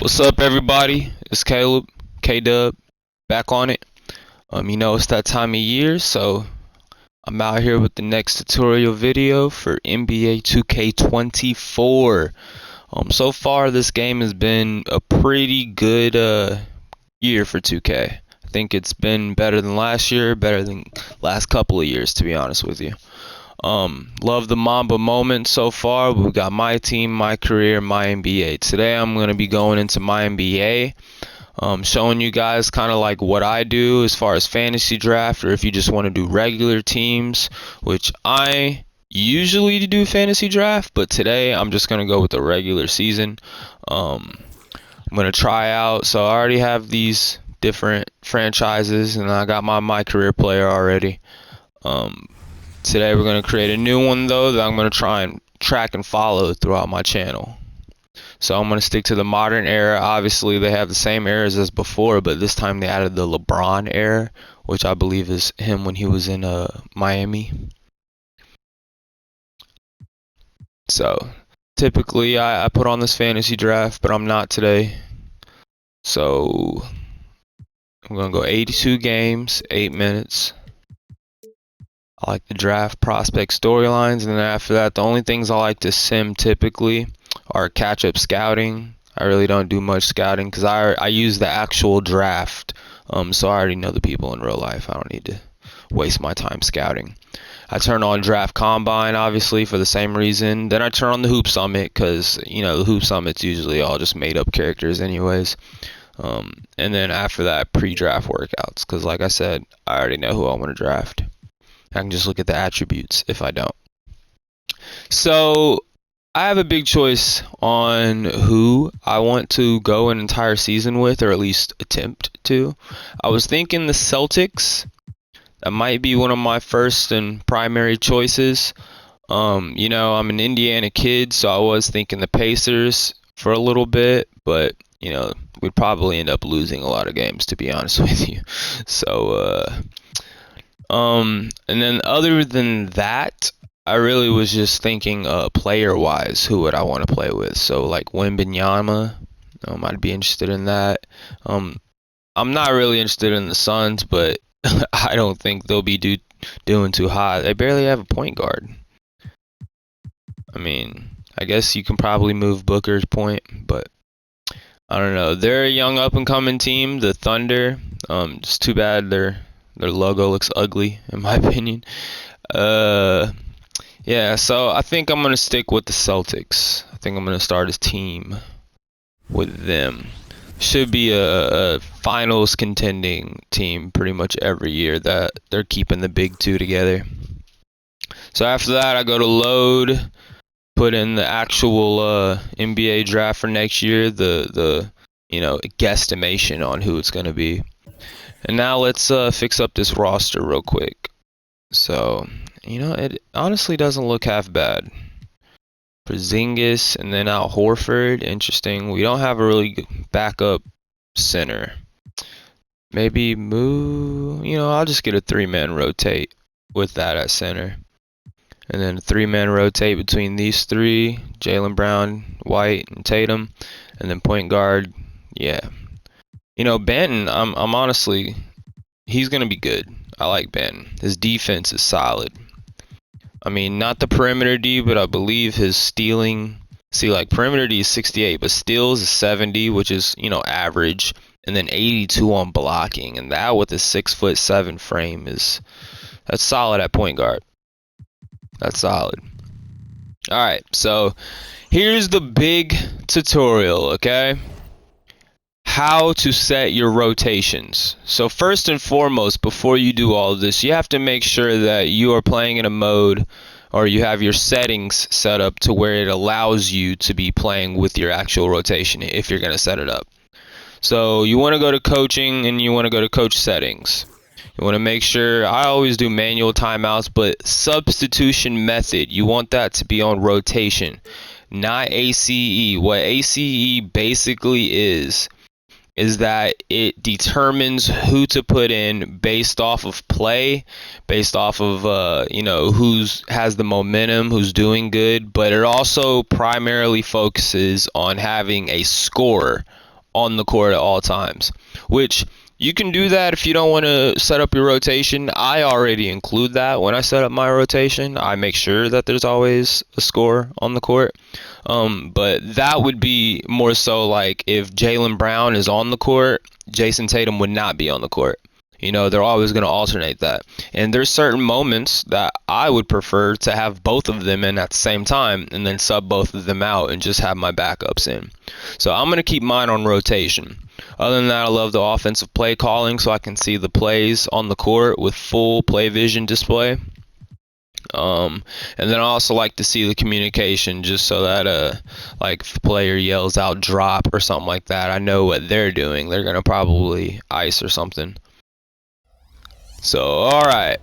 What's up, everybody? It's Caleb, K-Dub, back on it. It's that time of year, so I'm out here with the next tutorial video for NBA 2K24. So far, this game has been a pretty good year for 2K. I think it's been better than last year, better than last couple of years, to be honest with you. Love the Mamba moment so far. We've got my team, my career, MyNBA. Today I'm going to be going into MyNBA, showing you guys kind of like what I do as far as fantasy draft, or if you just want to do regular teams, which I usually do fantasy draft, but today I'm just going to go with the regular season. I'm going to try out. So I already have these different franchises, and I got my career player already. Today we're going to create a new one though that I'm going to try and track and follow throughout my channel. So I'm going to stick to the modern era. Obviously they have the same eras as before, but this time they added the LeBron era, which I believe is him when he was in Miami. So typically I put on this fantasy draft, but I'm not today. So I'm going to go 82 games, 8 minutes. I like the draft prospect storylines, and then after that, the only things I like to sim typically are catch-up scouting. I really don't do much scouting because I use the actual draft, so I already know the people in real life. I don't need to waste my time scouting. I turn on Draft Combine, obviously, for the same reason. Then I turn on the Hoop Summit because, the Hoop Summit's usually all just made-up characters anyways. And then after that, pre-draft workouts because, like I said, I already know who I want to draft. I can just look at the attributes if I don't. So I have a big choice on who I want to go an entire season with, or at least attempt to. I was thinking the Celtics. That might be one of my first and primary choices. I'm an Indiana kid, so I was thinking the Pacers for a little bit, but we'd probably end up losing a lot of games, to be honest with you. So and then other than that, I really was just thinking player-wise, who would I want to play with? So like Wembanyama, I'd be interested in that. I'm not really interested in the Suns, but I don't think they'll be doing too hot. They barely have a point guard. I mean, I guess you can probably move Booker's point, but I don't know. They're a young up-and-coming team, the Thunder. It's too bad their logo looks ugly, in my opinion. Yeah, so I think I'm going to stick with the Celtics. I think I'm going to start a team with them. Should be a finals contending team pretty much every year that they're keeping the big two together. So after that, I go to load, put in the actual NBA draft for next year, the guesstimation on who it's going to be. And now let's fix up this roster real quick. So, it honestly doesn't look half bad. Porzingis and then Al Horford, interesting. We don't have a really good backup center. Maybe move, I'll just get a 3-man rotate with that at center. And then a 3-man rotate between these three, Jaylen Brown, White, and Tatum. And then point guard, yeah. Banton, I'm honestly, he's going to be good. I like Banton. His defense is solid. I mean, not the perimeter D, but I believe his stealing, perimeter D is 68, but steals is 70, which is, average. And then 82 on blocking. And that with a 6'7" frame that's solid at point guard. That's solid. Alright, so here's the big tutorial, okay? How to set your rotations. So first and foremost, before you do all of this, you have to make sure that you are playing in a mode, or you have your settings set up to where it allows you to be playing with your actual rotation if you're going to set it up. So you want to go to coaching and you want to go to coach settings. You want to make sure, I always do manual timeouts, but substitution method, you want that to be on rotation, not ACE. What ACE basically is that it determines who to put in based off of play, based off of who's has the momentum, who's doing good, but it also primarily focuses on having a scorer on the court at all times, which you can do that if you don't want to set up your rotation. I already include that when I set up my rotation. I make sure that there's always a scorer on the court. But that would be more so like if Jaylen Brown is on the court, Jason Tatum would not be on the court. They're always going to alternate that. And there's certain moments that I would prefer to have both of them in at the same time and then sub both of them out and just have my backups in. So I'm going to keep mine on rotation. Other than that, I love the offensive play calling so I can see the plays on the court with full play vision display. And then I also like to see the communication just so that like if the player yells out drop or something like that, I know what they're doing. They're going to probably ice or something. So, alright.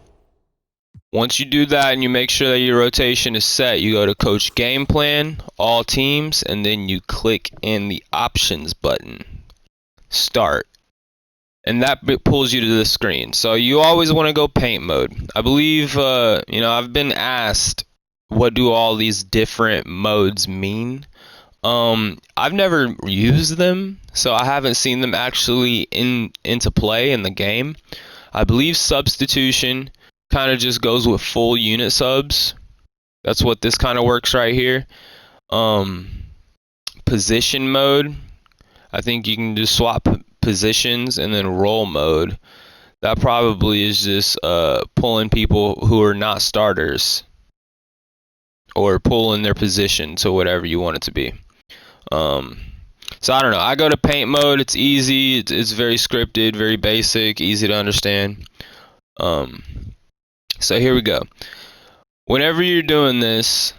Once you do that and you make sure that your rotation is set, you go to Coach Game Plan, All Teams, and then you click in the Options button. Start. And that pulls you to the screen. So you always want to go paint mode. I believe, I've been asked, what do all these different modes mean? I've never used them, so I haven't seen them actually into play in the game. I believe substitution kind of just goes with full unit subs. That's what this kind of works right here. Position mode, I think you can just swap positions, and then role mode. That probably is just pulling people who are not starters or pulling their position to whatever you want it to be. So I don't know. I go to paint mode. It's easy. It's very scripted, very basic, easy to understand. So here we go. Whenever you're doing this,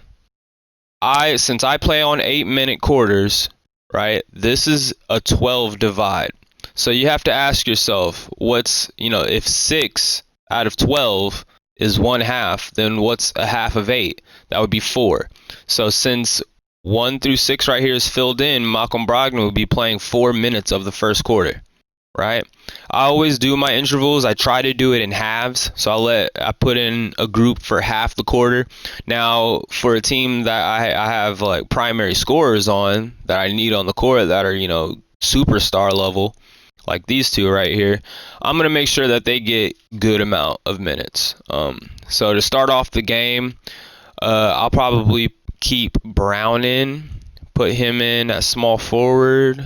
since I play on 8-minute quarters, right? This is a 12 divide. So you have to ask yourself, if 6 out of 12 is 1/2, then what's a half of 8? That would be 4. So since 1 through 6 right here is filled in, Malcolm Brogdon will be playing 4 minutes of the first quarter, right? I always do my intervals. I try to do it in halves. So I put in a group for half the quarter. Now, for a team that I have like primary scorers on that I need on the court that are, superstar level, like these two right here, I'm going to make sure that they get good amount of minutes. So to start off the game, I'll probably keep Brown in, put him in at small forward,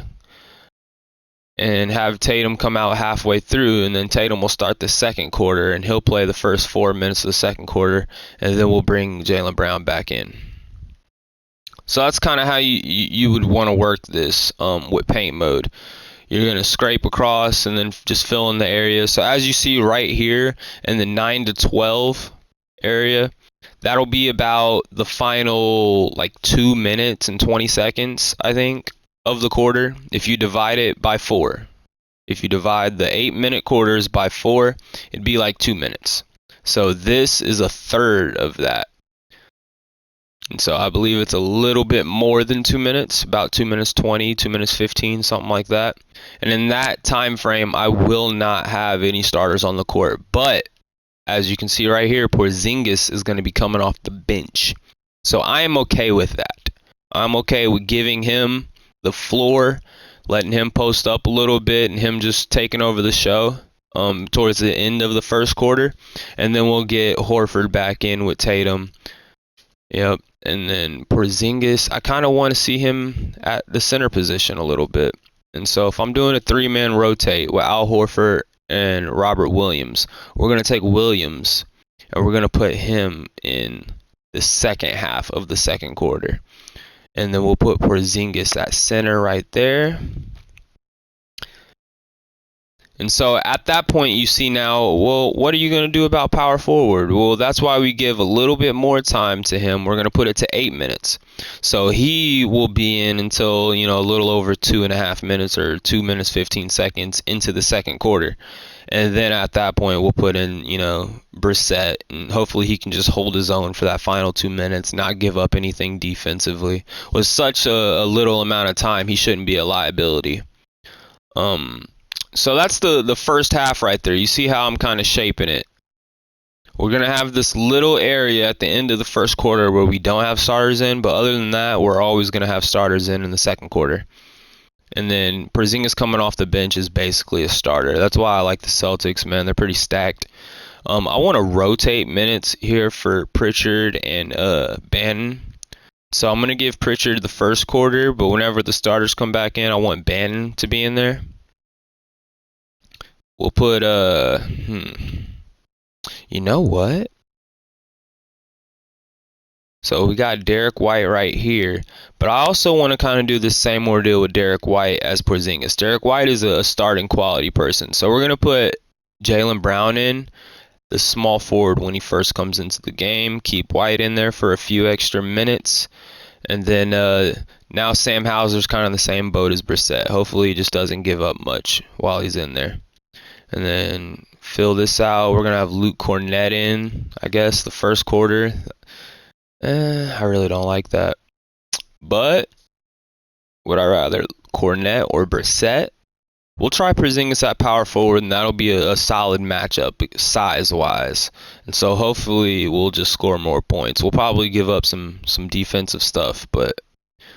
and have Tatum come out halfway through, and then Tatum will start the second quarter, and he'll play the first 4 minutes of the second quarter, and then we'll bring Jaylen Brown back in. So that's kind of how you would want to work this with paint mode. You're going to scrape across and then just fill in the area. So as you see right here in the 9 to 12 area, that'll be about the final 2 minutes and 20 seconds, I think, of the quarter. If you divide it by 4. If you divide the 8-minute quarters by 4, it'd be like 2 minutes. So this is a third of that. And so I believe it's a little bit more than 2 minutes, about 2 minutes 20, 2 minutes 15, something like that. And in that time frame, I will not have any starters on the court. But as you can see right here, Porzingis is going to be coming off the bench. So I am okay with that. I'm okay with giving him the floor, letting him post up a little bit, and him just taking over the show towards the end of the first quarter. And then we'll get Horford back in with Tatum. Yep. And then Porzingis, I kind of want to see him at the center position a little bit. And so if I'm doing a 3-man rotate with Al Horford and Robert Williams, we're going to take Williams and we're going to put him in the second half of the second quarter. And then we'll put Porzingis at center right there. And so at that point, you see now, well, what are you going to do about power forward? Well, that's why we give a little bit more time to him. We're going to put it to 8 minutes. So he will be in until, a little over 2.5 minutes or 2 minutes, 15 seconds into the second quarter. And then at that point, we'll put in, Brissett, and hopefully he can just hold his own for that final 2 minutes, not give up anything defensively. With such a little amount of time, he shouldn't be a liability. So that's the first half right there. You see how I'm kind of shaping it. We're going to have this little area at the end of the first quarter where we don't have starters in, but other than that, we're always going to have starters in the second quarter. And then Porzingis coming off the bench is basically a starter. That's why I like the Celtics, man. They're pretty stacked. I want to rotate minutes here for Pritchard and Banton. So I'm going to give Pritchard the first quarter, but whenever the starters come back in, I want Banton to be in there. We'll put, you know what? So we got Derek White right here, but I also want to kind of do the same ordeal with Derek White as Porzingis. Derek White is a starting quality person, so we're going to put Jaylen Brown in, the small forward, when he first comes into the game. Keep White in there for a few extra minutes. And then now Sam Hauser's kind of in the same boat as Brissett. Hopefully he just doesn't give up much while he's in there. And then fill this out. We're going to have Luke Cornett in, I guess, the first quarter. I really don't like that. But would I rather Cornett or Brissett? We'll try Porzingis at power forward, and that'll be a solid matchup size-wise. And so hopefully we'll just score more points. We'll probably give up some defensive stuff, but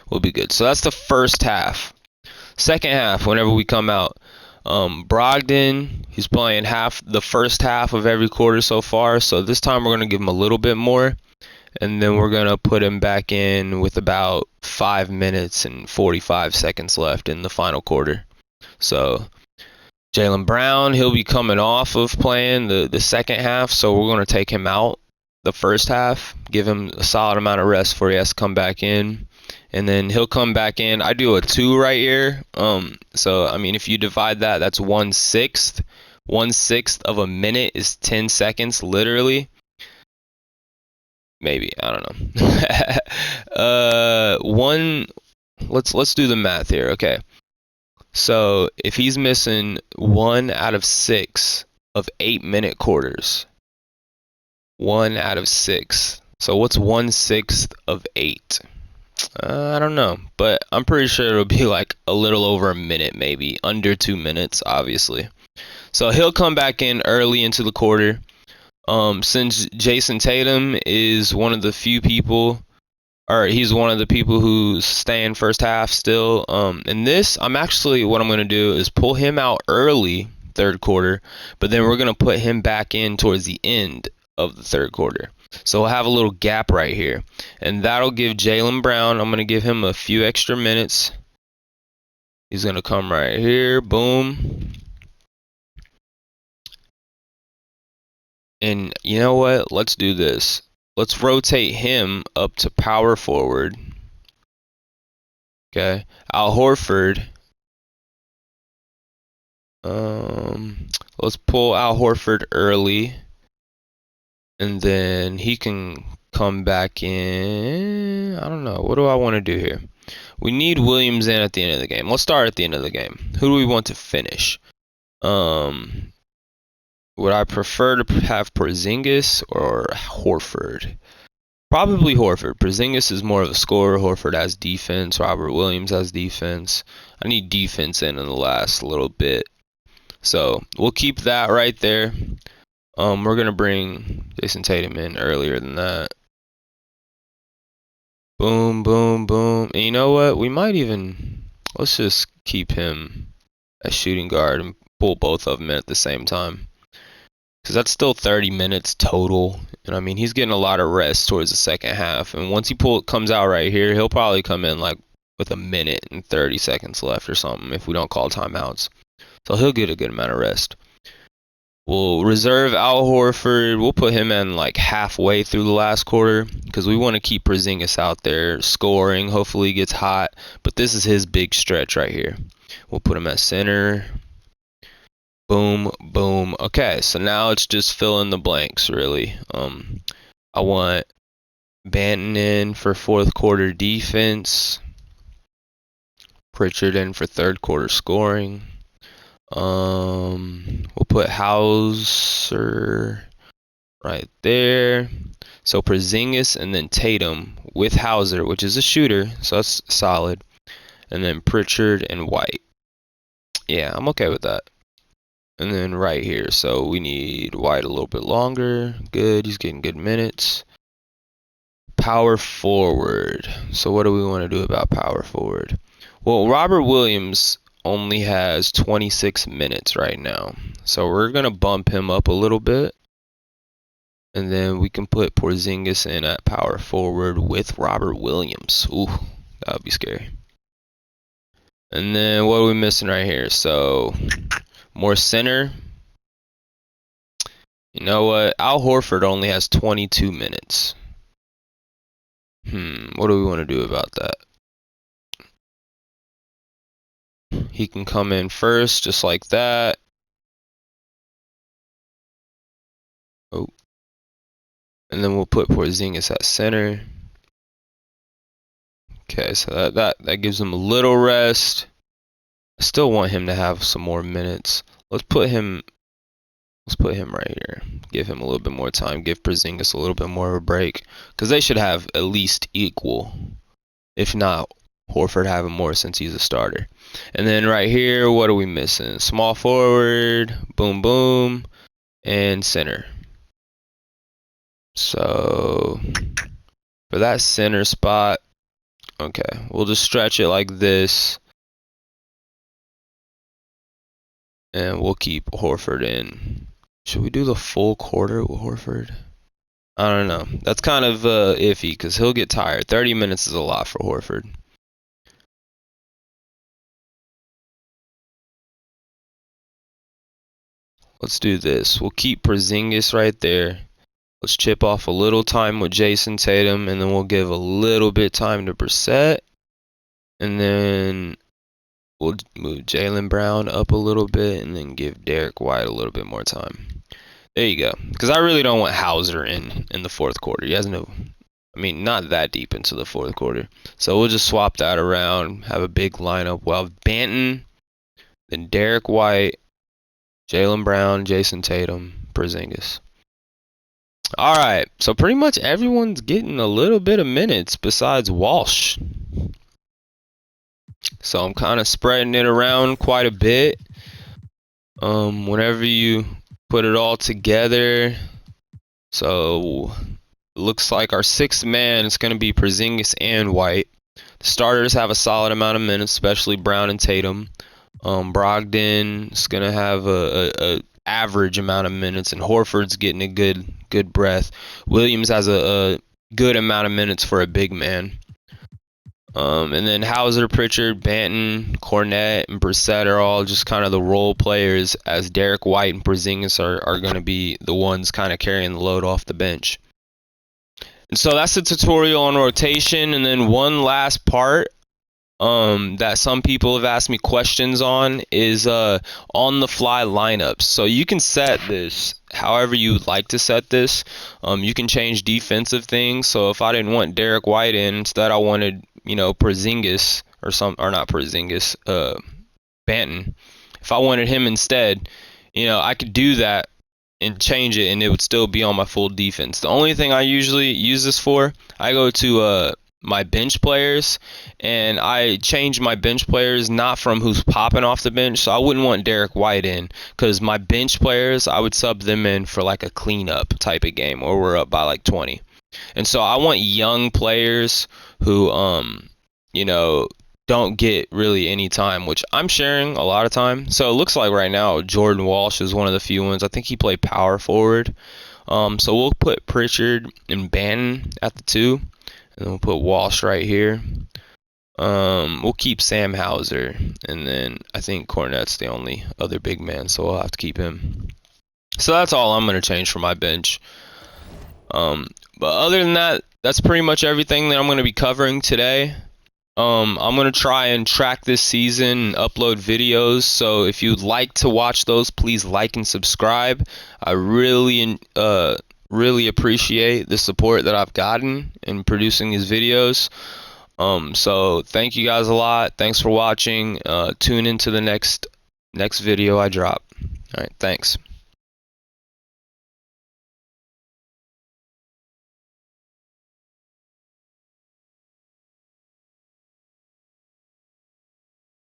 we'll be good. So that's the first half. Second half, whenever we come out, Brogdon, he's playing the first half of every quarter so far. So this time we're going to give him a little bit more. And then we're going to put him back in with about 5 minutes and 45 seconds left in the final quarter. So Jaylen Brown, he'll be coming off of playing the second half, so we're going to take him out the first half, give him a solid amount of rest before he has to come back in. And then he'll come back in. I do a 2 right here. So, I mean, if you divide that, that's 1/6. 1/6 of a minute is 10 seconds, literally. Maybe, I don't know. Let's do the math here. Okay. So if he's missing 1 out of 6 of 8-minute quarters, 1 out of 6. So what's 1/6 of 8? I don't know, but I'm pretty sure it'll be like a little over a minute, maybe under 2 minutes, obviously. So he'll come back in early into the quarter. Since Jason Tatum is one of the few people, or he's one of the people who stay in first half still. And this, what I'm going to do is pull him out early, third quarter, but then we're going to put him back in towards the end of the third quarter. So we'll have a little gap right here. And that'll give Jaylen Brown, I'm going to give him a few extra minutes. He's going to come right here, boom. And you know what? Let's do this. Let's rotate him up to power forward. Okay. Al Horford. Let's pull Al Horford early. And then he can come back in. I don't know. What do I want to do here? We need Williams in at the end of the game. Let's start at the end of the game. Who do we want to finish? Would I prefer to have Porzingis or Horford? Probably Horford. Porzingis is more of a scorer. Horford has defense. Robert Williams has defense. I need defense in the last little bit. So we'll keep that right there. We're going to bring Jason Tatum in earlier than that. Boom, boom, boom. And you know what? We might even... Let's just keep him as shooting guard and pull both of them in at the same time. Because that's still 30 minutes total. And I mean, he's getting a lot of rest towards the second half. And once he comes out right here, he'll probably come in like with a minute and 30 seconds left or something if we don't call timeouts. So he'll get a good amount of rest. We'll reserve Al Horford. We'll put him in like halfway through the last quarter because we want to keep Porzingis out there scoring. Hopefully he gets hot. But this is his big stretch right here. We'll put him at center. Boom, boom. Okay, so now it's just fill in the blanks, really. I want Banton in for fourth quarter defense. Pritchard in for third quarter scoring. We'll put Hauser right there. So Porzingis and then Tatum with Hauser, which is a shooter, so that's solid. And then Pritchard and White. Yeah, I'm okay with that. And then right here, so we need White a little bit longer. Good, he's getting good minutes. Power forward. So what do we want to do about power forward? Well, Robert Williams only has 26 minutes right now. So we're going to bump him up a little bit. And then we can put Porzingis in at power forward with Robert Williams. Ooh, that would be scary. And then what are we missing right here? So more center. You know what? Al Horford only has 22 minutes. What do we want to do about that? He can come in first, just like that. Oh. And then we'll put Porzingis at center. Okay, so that gives him a little rest. I still want him to have some more minutes. Let's put him right here. Give him a little bit more time. Give Porzingis a little bit more of a break. Because they should have at least equal. If not, Horford having more since he's a starter. And then right here, what are we missing? Small forward, boom, boom, and center. So for that center spot, okay, we'll just stretch it like this. And we'll keep Horford in. Should we do the full quarter with Horford? I don't know. That's kind of iffy because he'll get tired. 30 minutes is a lot for Horford. Let's do this. We'll keep Porzingis right there. Let's chip off a little time with Jason Tatum, and then we'll give a little bit time to Brissett. And then we'll move Jaylen Brown up a little bit, and then give Derek White a little bit more time. There you go. Because I really don't want Hauser in the fourth quarter. He has no... I mean, not that deep into the fourth quarter. So we'll just swap that around, have a big lineup. We'll have Banton, then Derek White, Jaylen Brown, Jason Tatum, Porzingis. All right, so pretty much everyone's getting a little bit of minutes besides Walsh. So I'm kind of spreading it around quite a bit. Whenever you put it all together, so looks like our sixth man is going to be Porzingis and White. The starters have a solid amount of minutes, especially Brown and Tatum. Brogdon is going to have a average amount of minutes, and Horford's getting a good breath. Williams has a good amount of minutes for a big man. And then Hauser, Pritchard, Banton, Cornette, and Brissett are all just kind of the role players, as Derek White and Porzingis are going to be the ones kind of carrying the load off the bench. And so that's the tutorial on rotation. And then one last part that some people have asked me questions on is on the fly lineups. So you can set this however you would like to set this. You can change defensive things. So if I didn't want Derek White in, instead I wanted, Porzingis or not Porzingis, Banton. If I wanted him instead, I could do that and change it, and it would still be on my full defense. The only thing I usually use this for, I go to my bench players, and I change my bench players not from who's popping off the bench. So I wouldn't want Derek White in, because my bench players, I would sub them in for like a cleanup type of game where we're up by like 20. And so I want young players who don't get really any time, which I'm sharing a lot of time. So it looks like right now Jordan Walsh is one of the few ones. I think he played power forward. So we'll put Pritchard and Banton at the 2, and then we'll put Walsh right here. We'll keep Sam Hauser, and then I think Cornette's the only other big man, so we'll have to keep him. So that's all I'm going to change for my bench. But other than that, that's pretty much everything that I'm going to be covering today. I'm going to try and track this season and upload videos, so if you'd like to watch those, please like and subscribe. I really appreciate the support that I've gotten in producing these videos. So thank you guys a lot. Thanks for watching. Tune into the next video I drop. All right, thanks.